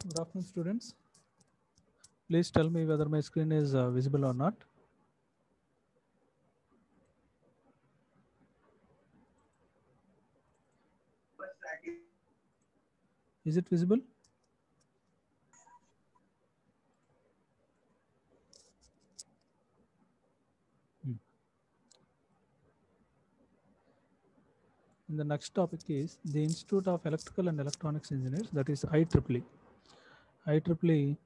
Good afternoon, students. Please tell me whether my screen is visible or not. Is it visible? And the next topic is the Institute of Electrical and Electronics Engineers, that is IEEE. IEEE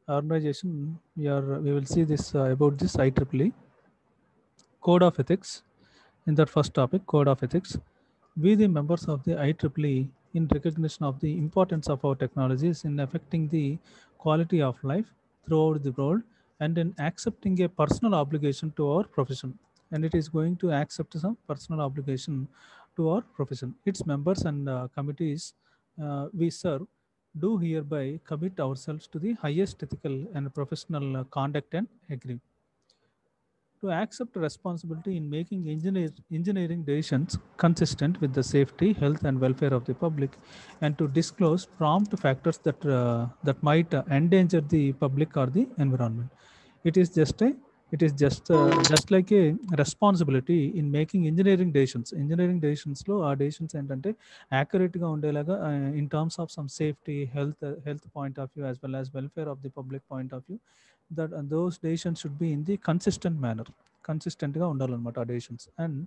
organization, we will see this about this IEEE. Code of Ethics. In that first topic, Code of Ethics, we the members of the IEEE, in recognition of the importance of our technologies in affecting the quality of life throughout the world and in accepting a personal obligation to our profession. And it is going to accept some personal obligation to our profession. Its members and committees we serve do hereby commit ourselves to the highest ethical and professional conduct and agree to accept responsibility in making engineering decisions consistent with the safety, health, and welfare of the public, and to disclose prompt factors that might endanger the public or the environment. It is just a just like a responsibility in making engineering decisions. Engineering decisions లో ఆ decisions ఏంటంటే accurate గా ఉండేలాగా in terms of some safety, health point of view as well as welfare of the public point of view, that those decisions should be in the consistent manner. కన్సిస్టెంట్గా ఉండాలన్నమాట ఆ decisions. And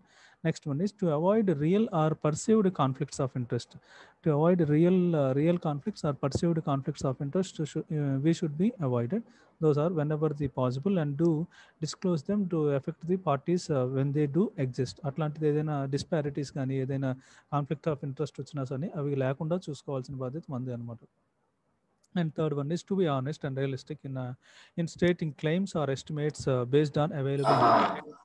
next one is to avoid real or perceived conflicts of interest. To avoid real conflicts or perceived conflicts of interest we should be avoided. Those are whenever the possible and do disclose them to affect the parties when they do exist. అట్లాంటిది ఏదైనా disparities కానీ ఏదైనా conflict of interest వచ్చినా సరే అవి లేకుండా చూసుకోవాల్సిన బాధ్యత మంది అనమాట. And third one is to be honest and realistic in stating claims or estimates based on available data.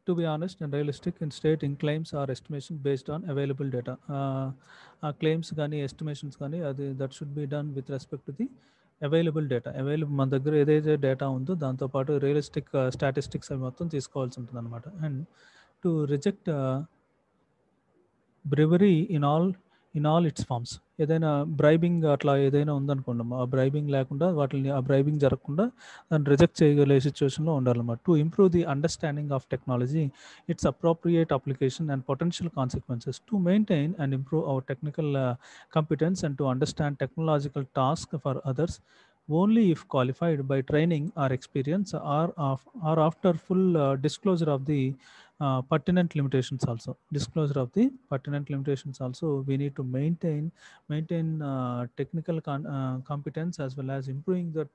To be honest and realistic in stating claims or estimation based on available data. Claims కానీ estimations కానీ అది that should be done with respect to the available data. మన దగ్గర ఏదైతే data ఉందో దాంతోపాటు realistic statistics అవి మొత్తం తీసుకోవాల్సి ఉంటుంది అనమాట. And to reject bribery in all its forms. ఏదైనా బ్రైబింగ్ అట్లా ఏదైనా ఉందనుకోండి, ఆ బ్రైబింగ్ లేకుండా వాటిని ఆ బ్రైబింగ్ జరగకుండా దాన్ని రిజెక్ట్ చేయగలిగే సిచ్యువేషన్లో ఉండాలన్నమాట. To improve the understanding of technology, it's appropriate application and potential consequences, to maintain and improve our technical competence and to understand technological tasks for others only if qualified by training or experience or after full disclosure of the pertinent limitations also. Disclosure of the pertinent limitations also, we need to maintain technical competence as well as improving that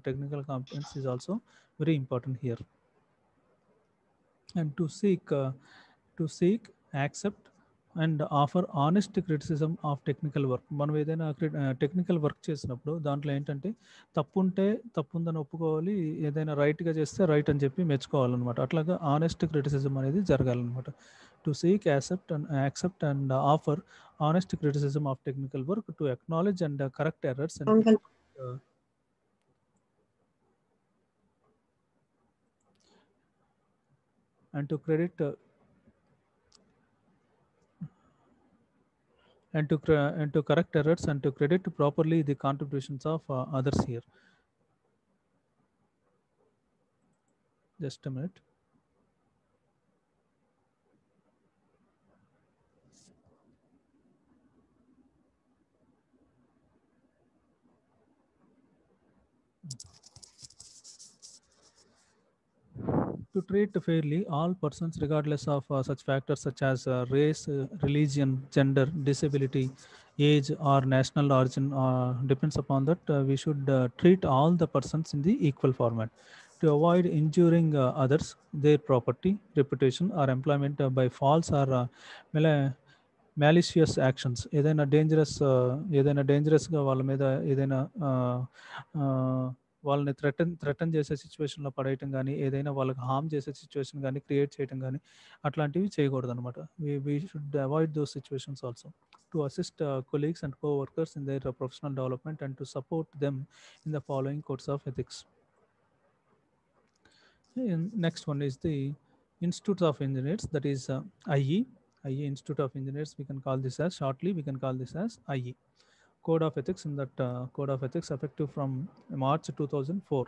technical competence is also very important here. And to seek, accept and offer honest criticism of technical work. మనం ఏదైనా technical work చేసినప్పుడు దాంట్లో ఏంటంటే తప్పు ఉంటే తప్పు ఉందని ఒప్పుకోవాలి, ఏదైనా రైట్గా చేస్తే రైట్ అని చెప్పి మెచ్చుకోవాలన్నమాట. అట్లాగా ఆనెస్ట్ క్రిటిసిజం అనేది జరగాలన్నమాట. To seek, accept and offer honest criticism of technical work, to acknowledge and correct errors and to credit and to correct errors and to credit properly the contributions of others here. Just a minute. To treat fairly all persons regardless of such factors such as race, religion, gender, disability, age or national origin depends upon that. We should treat all the persons in the equal format to avoid injuring others, their property, reputation or employment by false or malicious actions. ఏదైనా డేంజరస్గా వాళ్ళ మీద ఏదైనా వాళ్ళని threaten చేసే సిచ్యువేషన్లో పడేయటం కానీ, ఏదైనా వాళ్ళకి హార్మ్ చేసే సిచ్యువేషన్ కానీ క్రియేట్ చేయడం కానీ అట్లాంటివి చేయకూడదు అనమాట. We should avoid those situations also. To assist colleagues and coworkers in there professional development and to support them in the following codes of ethics. Next one is the Institute of Engineers, that is IE. IE, Institute of Engineers, we can call this as shortly, we can call this as IE. Code of Ethics, in that Code of Ethics effective from March 2004.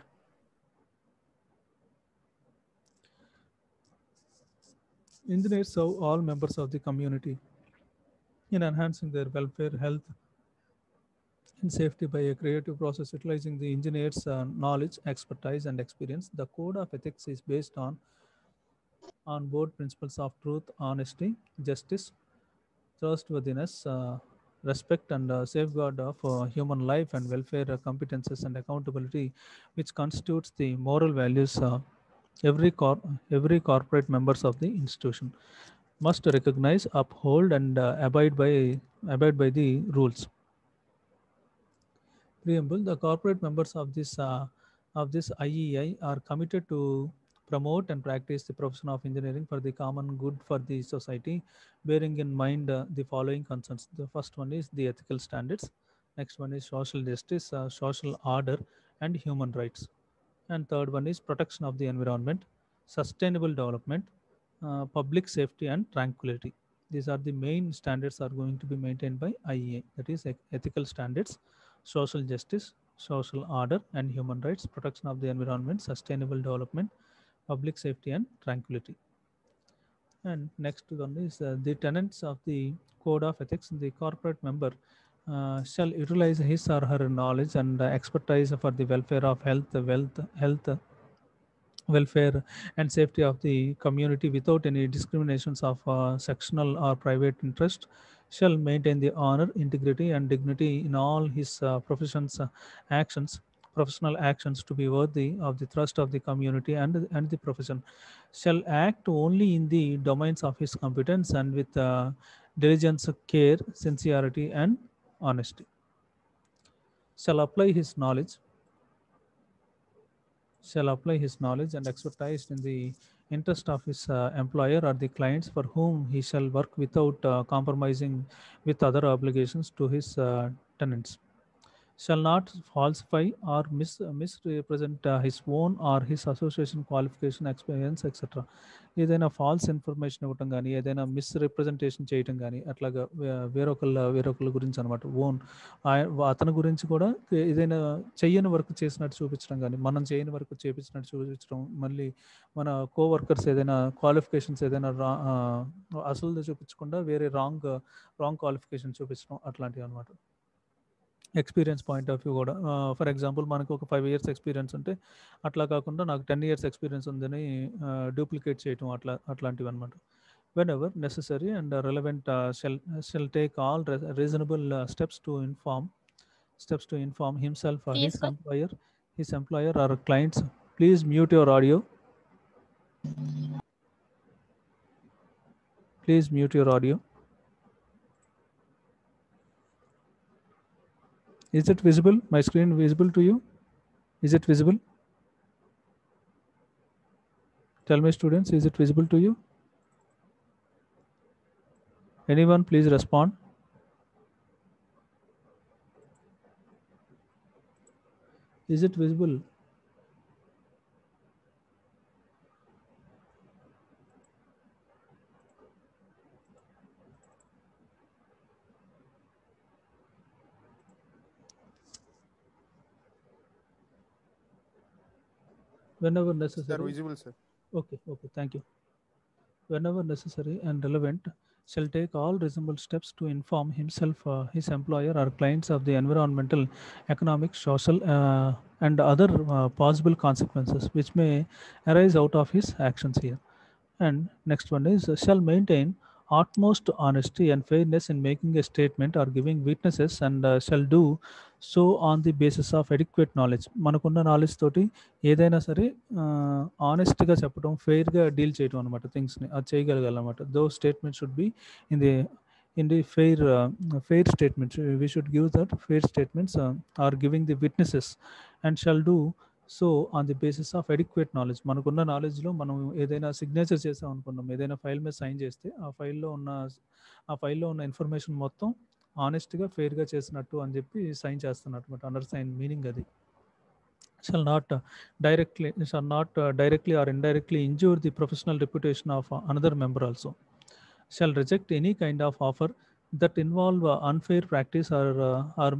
Engineers serve all members of the community in enhancing their welfare, health, and safety by a creative process utilizing the engineers' knowledge, expertise, and experience. The Code of Ethics is based on board principles of truth, honesty, justice, trustworthiness, respect, and safeguard of human life and welfare, competences, and accountability, which constitutes the moral values every every corporate members of the institution must recognize, uphold, and abide by the rules. Preamble: the corporate members of this IEI are committed to promote and practice the profession of engineering for the common good for the society, bearing in mind the following concerns. The first one is the ethical standards. Next one is social justice, social order, and human rights. And third one is protection of the environment, sustainable development, public safety, and tranquility. These are the main standards are going to be maintained by IEA. That is ethical standards, social justice, social order, and human rights, protection of the environment, sustainable development, public safety, and tranquility. And next one is the tenets of the code of ethics. The corporate member shall utilize his or her knowledge and expertise for the welfare of health, welfare, and safety of the community without any discriminations of sectional or private interest, shall maintain the honor, integrity, and dignity in all his actions professional actions to be worthy of the trust of the community and the profession, shall act only in the domains of his competence and with diligence, care, sincerity, and honesty, shall apply his knowledge and expertise in the interest of his employer or the clients for whom he shall work without compromising with other obligations to his tenants, shall not falsify or misrepresent his own or his association qualification, experience, etc. ఏదైనా false information ఇవ్వటం కానీ, ఏదైనా misrepresentation చేయటం గానీ, అట్లాగా వేరొకళ్ళ గురించి అనమాట. అతని గురించి కూడా ఏదైనా చెయ్యని వర్క్ చేసినట్టు చూపించడం గానీ, మనం చేయని వర్క్ చేపించినట్టు చూపించడం, మళ్ళీ మన కోవర్కర్స్ ఏదైనా క్వాలిఫికేషన్స్ ఏదైనా అసలుది చూపించకుండా వేరే రాంగ్ క్వాలిఫికేషన్ చూపించడం అట్లాంటివన్నమాట. ఎక్స్పీరియన్స్ పాయింట్ ఆఫ్ వ్యూ కూడా ఫర్ ఎగ్జాంపుల్ మనకు ఒక 5 ఇయర్స్ ఎక్స్పీరియన్స్ ఉంటే అట్లా కాకుండా నాకు 10 ఇయర్స్ ఎక్స్పీరియన్స్ ఉందని డూప్లికేట్ చేయటం అట్లాంటివి అనమాట. Whenever necessary and relevant shall take all reasonable steps to inform himself his employer or clients. Please mute your audio. Is it visible? My screen visible to you? Is it visible? Tell me, students, is it visible to you? Anyone, please respond. Is it visible? Whenever necessary. Sir, visible, sir. Okay, thank you. Whenever necessary and relevant, shall take all reasonable steps to inform himself, his employer, or clients of the environmental, economic, social, and other possible consequences which may arise out of his actions here. And next one is shall maintain utmost honesty and fairness in making a statement or giving witnesses, and shall do so on the basis of adequate knowledge. మనకున్న knowledge తోటి ఏదైనా సరే ఆనెస్ట్గా చెప్పడం, ఫెయిర్గా deal చేయడం అనమాట, థింగ్స్ని అది చేయగలగాలన్నమాట. Though statement should be in the fair statements. We should give that fair statements or giving the witnesses, and shall do so on the basis of adequate knowledge. మనకున్న నాలెడ్జ్లో మనం ఏదైనా సిగ్నేచర్ చేసాం అనుకున్నాం, ఏదైనా ఫైల్ మీద సైన్ చేస్తే ఆ ఫైల్లో ఉన్న ఇన్ఫర్మేషన్ మొత్తం ఆనెస్ట్గా ఫెయిర్గా చేసినట్టు అని చెప్పి సైన్ చేస్తున్నట్టు అండర్ సైన్ మీనింగ్ అది. shall not directly or indirectly injure the professional reputation of another member also, shall reject any kind of offer that involve unfair practice or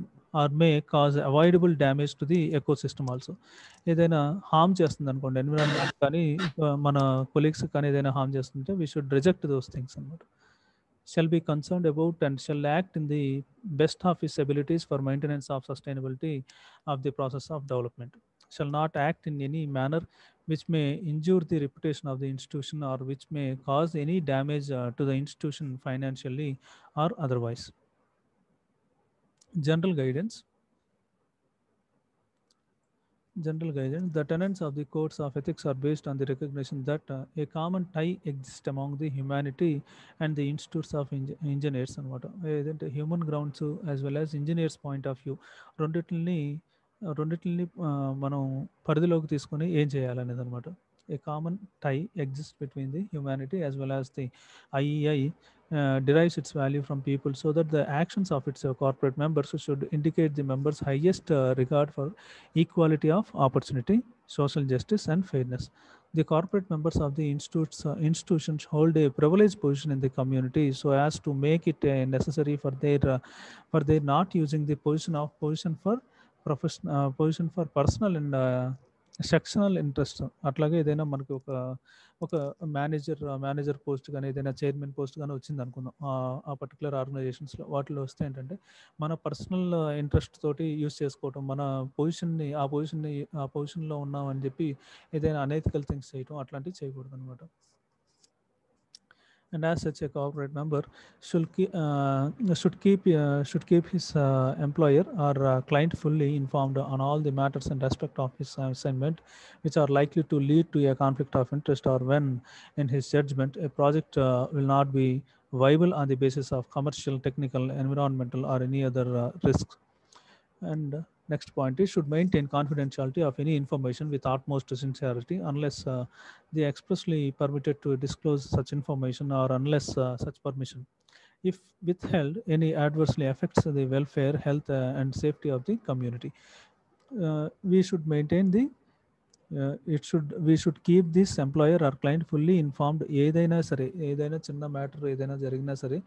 may cause avoidable damage to the ecosystem also. ఏదైనా హామ్ చేస్తుంది అనుకోండి environment కానీ మన colleagues కానీ ఏదైనా హామ్ చేస్తుంటే we should reject those things అనమాట. Shall be concerned about and shall act in the best of his abilities for maintenance of sustainability of the process of development. Shall not act in any manner which may injure the reputation of the institution or which may cause any damage to the institution financially or otherwise. General guidance. The tenets of the codes of ethics are based on the recognition that a common tie exists among the humanity and the institutes of engineers అనమాట. ఏదంటే human grounds as well as engineers point of view రెండిటిని మనం పరిధిలోకి తీసుకొని ఏం చేయాలనేది అనమాట. A common tie exist between the humanity as well as the IEI derives its value from people, so that the actions of its corporate members should indicate the members' highest regard for equality of opportunity, social justice, and fairness. The corporate members of the institutions hold a privileged position in the community, so as to make it necessary for their not using the position for personal and sectional interest. అట్లాగే ఏదైనా మనకి ఒక manager post కానీ ఏదైనా chairman post కానీ వచ్చింది అనుకుందాం ఆ పర్టికులర్ ఆర్గనైజేషన్స్లో. వాటిలో వస్తే ఏంటంటే మన పర్సనల్ ఇంట్రెస్ట్ తోటి యూస్ చేసుకోవటం, మన ఆ పొజిషన్లో ఉన్నామని చెప్పి ఏదైనా అనెథికల్ థింగ్స్ చేయటం అట్లాంటివి చేయకూడదు అనమాట. And as such, a corporate member should keep his employer or client fully informed on all the matters and aspects of his assignment, which are likely to lead to a conflict of interest, or when, in his judgment, a project will not be viable on the basis of commercial, technical, environmental, or any other risks. And next point is, should maintain confidentiality of any information with utmost sincerity unless they expressly permitted to disclose such information, or unless such permission, if withheld, any adversely affects the welfare, health, and safety of the community. We should maintain the we should keep this employer or client fully informed. ఏదైనా సరే, ఏదైనా చిన్న matter ఏదైనా జరిగినా సరే,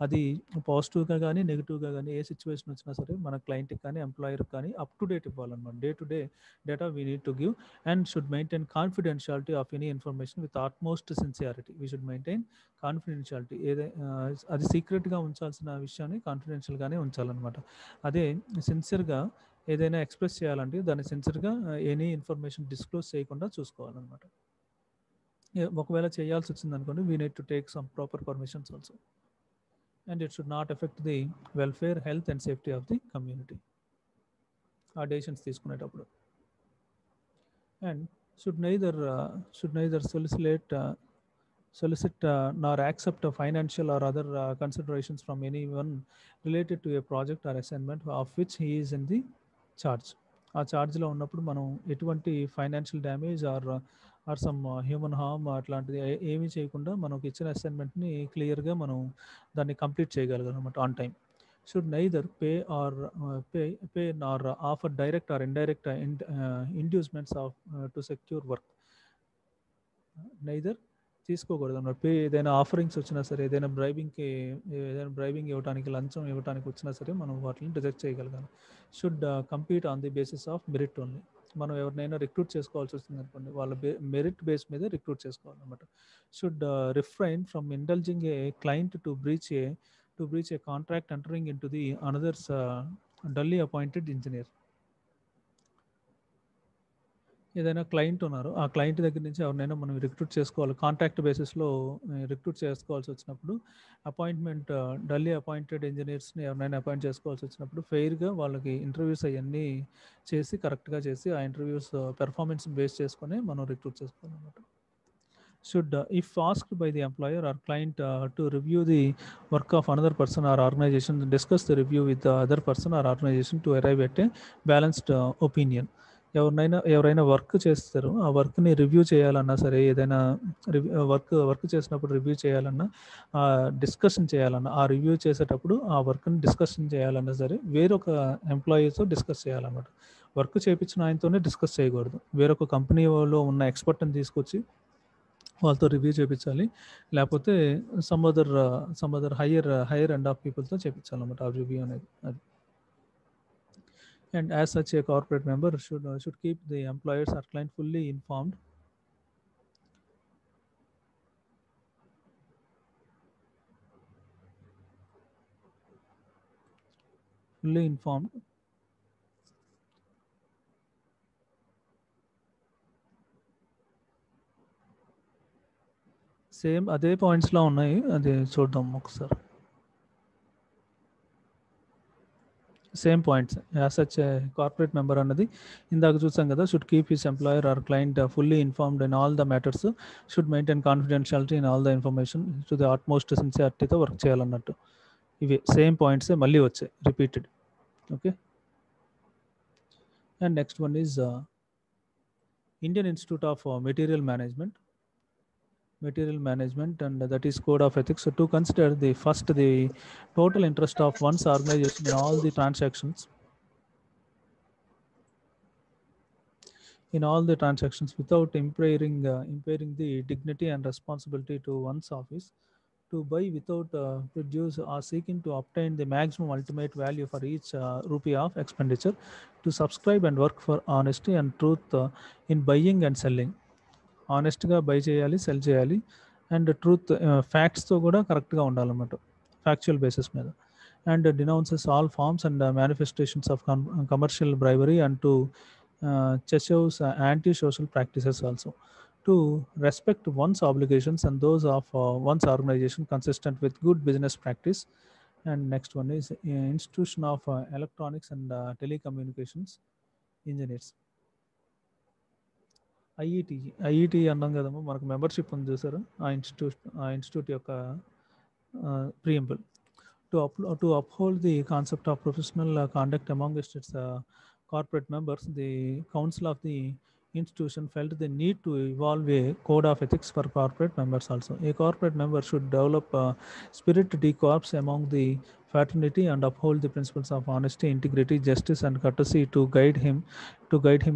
అది పాజిటివ్గా కానీ నెగిటివ్గా కానీ ఏ సిచ్యువేషన్ వచ్చినా సరే మన క్లయింట్కి కానీ ఎంప్లాయర్కి కానీ అప్ టు డేట్ ఇవ్వాలన్నమాట. Day to day data we need to give and should maintain confidentiality of any information with utmost sincerity. We should maintain confidentiality. అది సీక్రెట్గా ఉంచాల్సిన విషయాన్ని కాన్ఫిడెన్షియల్గానే ఉంచాలన్నమాట. అదే సిన్సియర్గా ఏదైనా ఎక్స్ప్రెస్ చేయాలంటే దాన్ని సిన్సియర్గా ఎనీ ఇన్ఫర్మేషన్ డిస్క్లోజ్ చేయకుండా చూసుకోవాలన్నమాట. ఒకవేళ చేయాల్సి వచ్చింది అనుకోండి, we need to take some proper permissions also, and it should not effect the welfare, health, and safety of the community ఆ డెసిషన్స్ తీసుకునేటప్పుడు. And should neither solicit nor accept a financial or other considerations from anyone related to a project or assignment of which he is in the charge. ఆ ఛార్జ్లో ఉన్నప్పుడు మనం ఎటువంటి financial damage or some human harm అట్లాంటిది ఏమీ చేయకుండా మనకు ఇచ్చిన అసైన్మెంట్ని క్లియర్గా మనం దాన్ని కంప్లీట్ చేయగలగాలన్నమాట on time. Should neither pay nor offer direct or indirect inducements to secure work. Neither తీసుకోకూడదు అన్నమాట. ఏదైనా ఆఫరింగ్స్ వచ్చినా సరే, ఏదైనా బ్రైబింగ్ ఇవ్వడానికి, లంచం ఇవ్వడానికి వచ్చినా సరే మనం వాటిని రిజెక్ట్ చేయగలగాలి. Should compete on the basis of merit only. మనం ఎవరినైనా రిక్రూట్ చేసుకోవాల్సి వస్తుంది అనుకోండి, వాళ్ళ మెరిట్ బేస్ మీద రిక్రూట్ చేసుకోవాలన్నమాట. Should refrain from indulging a client to breach a contract entering into the another's duly appointed engineer. ఏదైనా క్లయింట్ ఉన్నారు, ఆ క్లయింట్ దగ్గర నుంచి ఎవరినైనా మనం రిక్రూట్ చేసుకోవాలి, కాంట్రాక్ట్ బేసిస్లో రిక్రూట్ చేసుకోవాల్సి వచ్చినప్పుడు డల్లీ అపాయింటెడ్ ఇంజనీర్స్ని ఎవరినైనా అపాయింట్ చేసుకోవాల్సి వచ్చినప్పుడు ఫెయిర్గా వాళ్ళకి ఇంటర్వ్యూస్ అవన్నీ చేసి కరెక్ట్గా చేసి ఆ ఇంటర్వ్యూస్ పెర్ఫార్మెన్స్ బేస్ చేసుకొని మనం రిక్రూట్ చేసుకోవాలన్నమాట. Should, if asked by the employer or client to review the work of another person or organization, discuss the review with the other person or organization to arrive at a balanced opinion. ఎవరైనా work చేస్తారు, ఆ వర్క్ని review చేయాలన్నా సరే, ఏదైనా work చేసినప్పుడు review చేయాలన్నా, discussion చేయాలన్నా, ఆ రివ్యూ చేసేటప్పుడు ఆ వర్క్ని డిస్కషన్ చేయాలన్నా సరే వేరొక ఎంప్లాయీతో డిస్కస్ చేయాలన్నమాట. వర్క్ చేయించిన ఆయనతోనే డిస్కస్ చేయకూడదు. వేరొక కంపెనీలో ఉన్న ఎక్స్పర్ట్ని తీసుకొచ్చి వాళ్ళతో రివ్యూ చేయించాలి, లేకపోతే some other higher end of పీపుల్తో చేయించాలన్నమాట ఆ రివ్యూ అనేది. అది. And as such, a corporate member should keep the employers or client fully informed. Same అదే పాయింట్స్లో ఉన్నాయి, అది చూద్దాం ఒకసారి. Same points. As such corporate member అన్నది ఇందాక చూసాం కదా, should keep his employer or client fully informed in all the matters, should maintain confidentiality in all the information, to the utmost సిన్సియారిటీతో వర్క్ చేయాలన్నట్టు. ఇవి సేమ్ పాయింట్సే మళ్ళీ వచ్చాయి, repeated. Okay. And next one is Indian Institute of Material Management, and that is code of ethics. So to consider the total interest of one's organization in all the transactions, without impairing the dignity and responsibility to one's office, to buy without produce, or seeking to obtain the maximum ultimate value for each rupee of expenditure, to subscribe and work for honesty and truth in buying and selling. ఆనెస్ట్గా buy చేయాలి, sell చేయాలి, and truth ఫ్యాక్ట్స్తో కూడా కరెక్ట్గా ఉండాలన్నమాట, factual basis మీద. And denounces all forms and manifestations of commercial bribery and to చెషోస్ anti social practices also, to respect one's obligations and those of one's organisation consistent with good business practice. And next one is Institution of Electronics and Telecommunications Engineers, IET అన్నాం కదమ్మా, మనకు membership ఉంది చూసారు, ఆ institute యొక్క preamble. To uphold the concept of professional conduct among its corporate members, the council of the institution felt the need to evolve a code of ethics for corporate members also. A corporate member should develop spirit de corps among the fraternity and uphold the principles of honesty, integrity, justice, and courtesy to guide him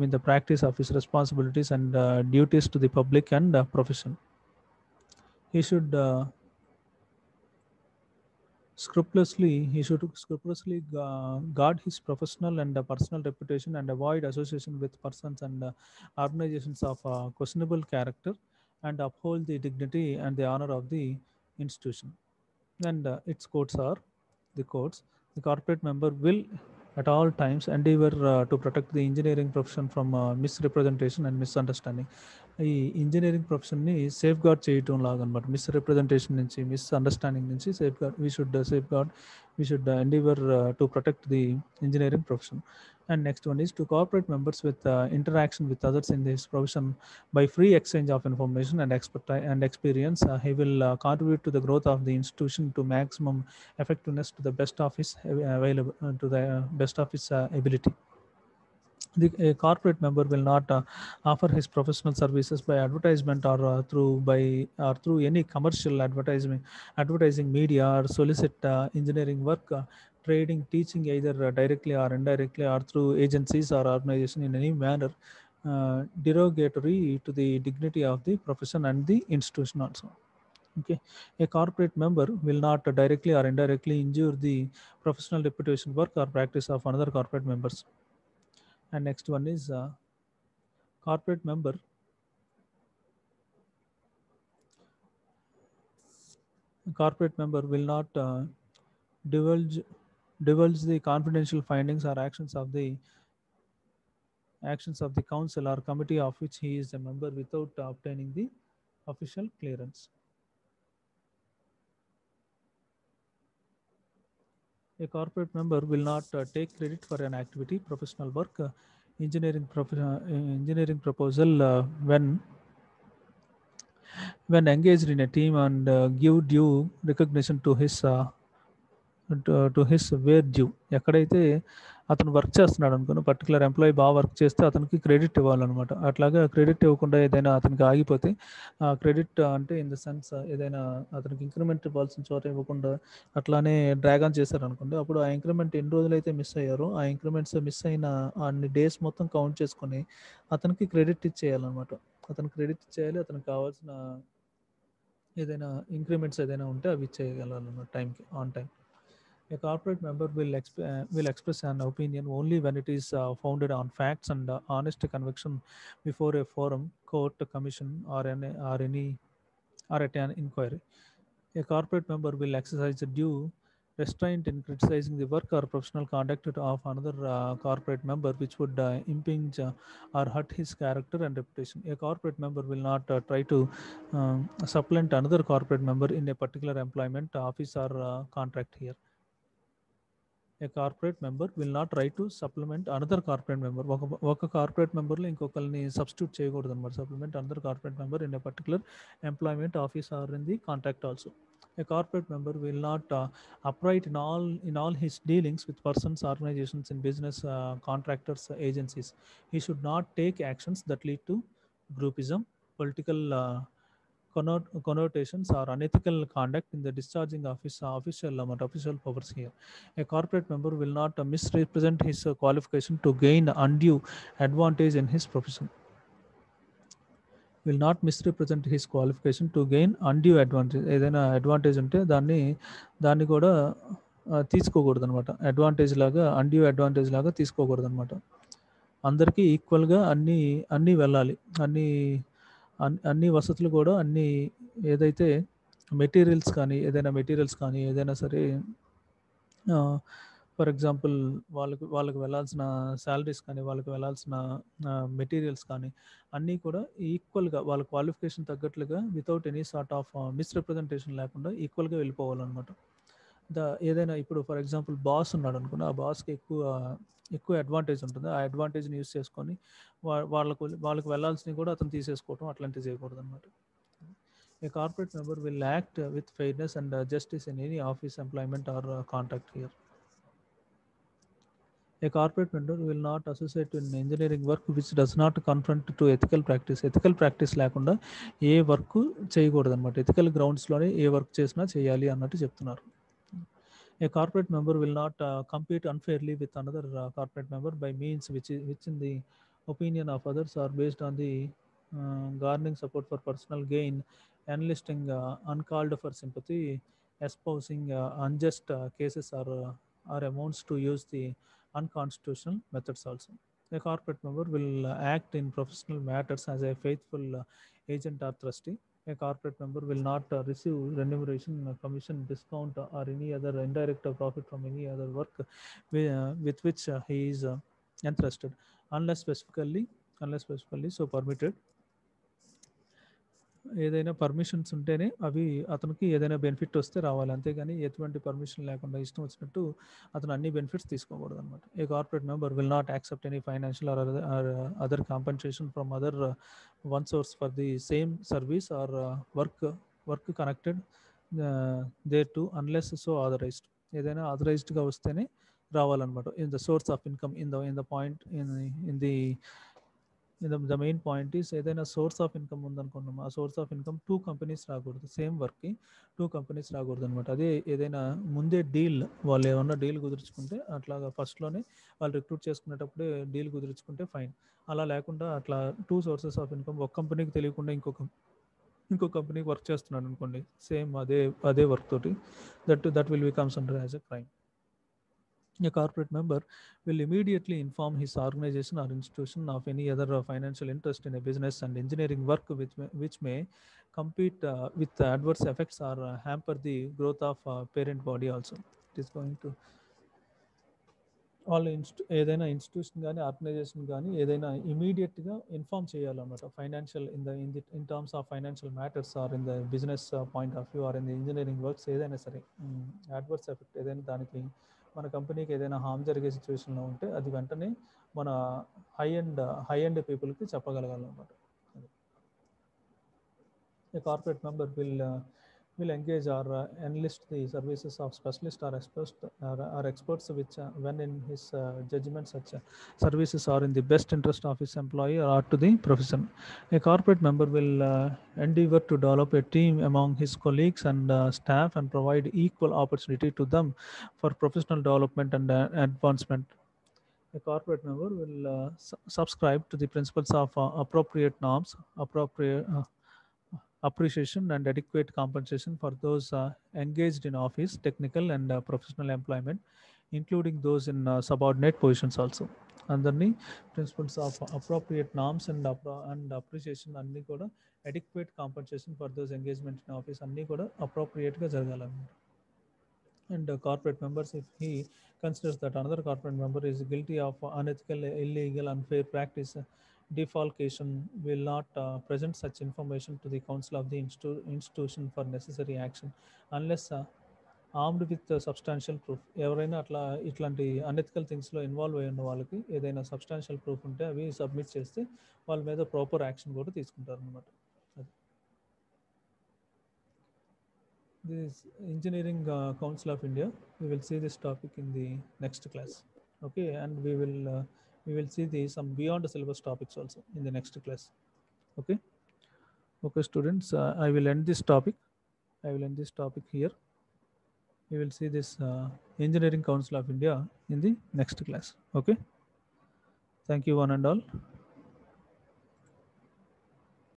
in the practice of his responsibilities and duties to the public and profession. He should scrupulously guard his professional and personal reputation and avoid association with persons and organizations of questionable character, and uphold the dignity and the honor of the institution. And its quotes are the corporate member will at all times endeavor to protect the engineering profession from misrepresentation and misunderstanding. ఈ engineering ప్రొఫెషన్ని safe gourd చేయటం లాగా అనమాట, misrepresentation నుంచి, misunderstanding నుంచి we should endeavour to protect the engineering profession. And next one is to corporate members with interaction with others in this profession by free exchange of information and experience. He will contribute to the growth of the institution to maximum effectiveness to the best of his ability. A corporate member will not offer his professional services by advertisement or through any commercial advertising media, or solicit engineering work, trading, teaching either directly or indirectly or through agencies or organization in any manner derogatory to the dignity of the profession and the institution also. Okay, a corporate member will not directly or indirectly injure the professional reputation, work, or practice of another corporate members. And next one is corporate member will not divulge the confidential findings or actions of the council or committee of which he is a member without obtaining the official clearance. A corporate member will not take credit for an activity, professional work, engineering proposal when engaged in a team, and give due recognition to his to his where due. ఎక్కడైతే అతను work చేస్తున్నాడు అనుకున్న particular employee బాగా work చేస్తే అతనికి credit ఇవ్వాలన్నమాట. అట్లాగా credit ఇవ్వకుండా ఏదైనా అతనికి ఆగిపోతే క్రెడిట్ అంటే ఇన్ ద సెన్స్ ఏదైనా అతనికి ఇంక్రిమెంట్ ఇవ్వాల్సిన చోట ఇవ్వకుండా అట్లానే డ్రాగ్ ఆన్ చేశారనుకోండి, అప్పుడు ఆ ఇంక్రిమెంట్ ఎన్ని రోజులైతే మిస్ అయ్యారో ఆ ఇంక్రిమెంట్స్ మిస్ అయిన అన్ని డేస్ మొత్తం కౌంట్ చేసుకొని అతనికి క్రెడిట్ ఇచ్చేయాలన్నమాట. అతనికి క్రెడిట్ ఇచ్చేయాలి. అతనికి కావాల్సిన ఏదైనా ఇంక్రిమెంట్స్ ఏదైనా ఉంటే అవి ఇచ్చేయగలన్నమాట టైంకి, on time. A corporate member will express an opinion only when it is founded on facts and honest conviction before a forum, court, commission, or at an inquiry. A corporate member will exercise due restraint in criticizing the work or professional conduct of another corporate member, which would impinge or hurt his character and reputation. A corporate member will not try to supplant another corporate member in a particular employment, office, or contract here. A corporate member will not try to supplement another corporate member. ఒక corporate మెంబర్లో ఇంకొకరిని substitute చేయకూడదు అనమాట. Supplement another corporate member in a particular employment, office or in the contract also. A corporate member will not upright in all his dealings with persons, organizations, in business, contractors, agencies. He should not take actions that lead to groupism, political connotations, or unethical conduct in the discharging of his official powers here. A corporate member will not misrepresent his qualification to gain undue advantage in his profession. Will not misrepresent his qualification to gain undue advantage. ఏదైనా advantage ఉంటే దాన్ని కూడా తీసుకోకూడదు అనమాట. Advantage లాగా, undue advantage లాగా తీసుకోకూడదు అనమాట. అందరికీ ఈక్వల్గా అన్నీ వెళ్ళాలి. అన్ని వసతులు కూడా ఏదైతే మెటీరియల్స్ కానీ ఏదైనా సరే, ఫర్ ఎగ్జాంపుల్ వాళ్ళకి వెళ్ళాల్సిన శాలరీస్ కానీ, వాళ్ళకి వెళ్ళాల్సిన మెటీరియల్స్ కానీ అన్నీ కూడా ఈక్వల్గా వాళ్ళ క్వాలిఫికేషన్ తగ్గట్లుగా without any sort of misrepresentation లేకుండా ఈక్వల్గా వెళ్ళిపోవాలన్నమాట. ఏదైనా ఇప్పుడు ఫర్ ఎగ్జాంపుల్ బాస్ ఉన్నాడు అనుకున్న, ఆ బాస్కి ఎక్కువ అడ్వాంటేజ్ ఉంటుంది. ఆ అడ్వాంటేజ్ని యూస్ చేసుకొని వాళ్ళకి వెళ్ళాల్సినవి కూడా అతను తీసేసుకోవటం అట్లాంటివి చేయకూడదు అనమాట. A corporate member will act with fairness and justice in any office, employment, or contract here. A corporate member will not associate in engineering work which does not confront to ethical practice. Ethical practice లేకుండా ఏ work చేయకూడదు అనమాట. Ethical గ్రౌండ్స్లోనే ఏ work చేసినా చేయాలి అన్నట్టు చెప్తున్నారు. A corporate member will not compete unfairly with another corporate member by means which in the opinion of others are based on the garnering support for personal gain, enlisting uncalled for sympathy, espousing unjust cases or amounts to use the unconstitutional methods also. A corporate member will act in professional matters as a faithful agent or trustee. A corporate member will not receive remuneration, commission, discount, or any other indirect profit from any other work with which he is entrusted, unless specifically so permitted. ఏదైనా permissions ఉంటేనే అవి అతనికి ఏదైనా benefit వస్తే రావాలి, అంతేగాని ఎటువంటి permission లేకుండా ఇష్టం వచ్చినట్టు అతను అన్ని బెనిఫిట్స్ తీసుకోకూడదు అనమాట. A corporate member will not accept any financial or other compensation from other one source for the same service or work connected thereto unless so authorised. ఏదైనా ఆథరైజ్డ్గా వస్తేనే రావాలన్నమాట. In the source of income in the point in the main point is ఏదైనా source of income ఉందనుకున్నాం, ఆ source of income 2 companies రాకూడదు. Same వర్క్కి 2 companies రాకూడదు అనమాట. అదే ఏదైనా ముందే వాళ్ళు ఏమన్నా డీల్ కుదుర్చుకుంటే, అట్లాగా ఫస్ట్లోనే వాళ్ళు రిక్రూట్ చేసుకునేటప్పుడే డీల్ కుదుర్చుకుంటే ఫైన్. అలా లేకుండా అట్లా 2 సోర్సెస్ ఆఫ్ ఇన్కమ్, ఒక కంపెనీకి తెలియకుండా ఇంకో కంపెనీకి వర్క్ చేస్తున్నాడు అనుకోండి, సేమ్ అదే వర్క్ తోటి, that will becomes under as a crime. A corporate member will immediately inform his organization or institution of any other financial interest in a business and engineering work which may compete with adverse effects or hamper the growth of parent body also. It is going to వాళ్ళ ఏదైనా institution కానీ organisation కానీ ఏదైనా ఇమీడియట్గా inform చేయాలన్నమాట. Financial in terms of financial matters or in the business point of view or in the engineering works ఏదైనా సరే adverse effect ఏదైనా దానికి మన కంపెనీకి ఏదైనా హామ్ జరిగే సిచ్యువేషన్లో ఉంటే అది వెంటనే మన హై ఎండ్ పీపుల్కి చెప్పగలగాలన్నమాట. A corporate member will will engage or enlist the services of specialists or experts which when in his judgment such services are in the best interest of his employee or to the profession. A corporate member will endeavor to develop a team among his colleagues and staff and provide equal opportunity to them for professional development and advancement. A corporate member will subscribe to the principles of appropriate norms, appropriate appreciation and adequate compensation for those engaged in office, technical and professional employment, including those in subordinate positions also. అందరినీ principles of appropriate norms and appreciation అన్నీ కూడా adequate compensation for those engagement in office అన్నీ కూడా అప్రోప్రియేట్గా జరగాలన్నమాట. And corporate members, if he considers that another corporate member is guilty of unethical, illegal, unfair practice, defalcation will not present such information to the council of the institution for necessary action unless armed with substantial proof. ఎవరైనా ఇట్లాంటి unethical థింగ్స్లో involve అయి ఉన్న వాళ్ళకి ఏదైనా substantial proof ఉంటే అవి submit చేస్తే వాళ్ళ మీద ప్రాపర్ యాక్షన్ కూడా తీసుకుంటారు అనమాట. This Engineering Council of India. We will see this topic in the next class. Okay, and we will see some beyond the syllabus topics also in the next class. Okay, okay, students. I will end this topic. I will end this topic here. We will see this Engineering Council of India in the next class. Okay. Thank you, one and all.